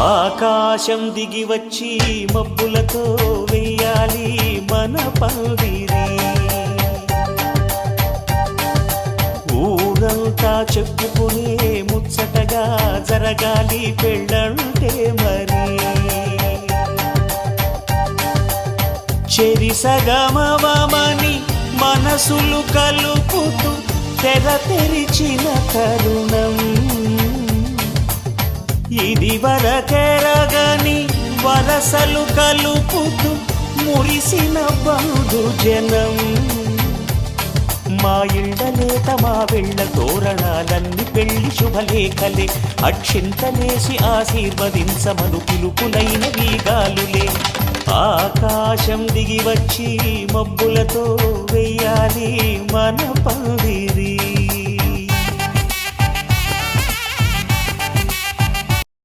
ఆకాశం దిగి వచ్చి మబ్బులతో వెయ్యాలి మన పందిరి. ఊరంతా చెప్పుకునే ముచ్చటగా జరగాలి పెళ్ళంటే మరి. చెరిసగమవమని మనసులు కలుపుతూ తెర తెరిచిన తరుణం. ఇది వరకెరగని వరసలు కలుపుతూ మురిసిన బంధుజనం. మా ఇళ్ళలేత మా వెళ్ళ తోరణాలన్ని పెళ్లి శుభలేఖలే. అక్షింతలేసి ఆశీర్వదించమను పిలుపులైన వీగాలులే. ఆకాశం దిగి వచ్చి మబ్బులతో వెయ్యాలి మన పందిరి.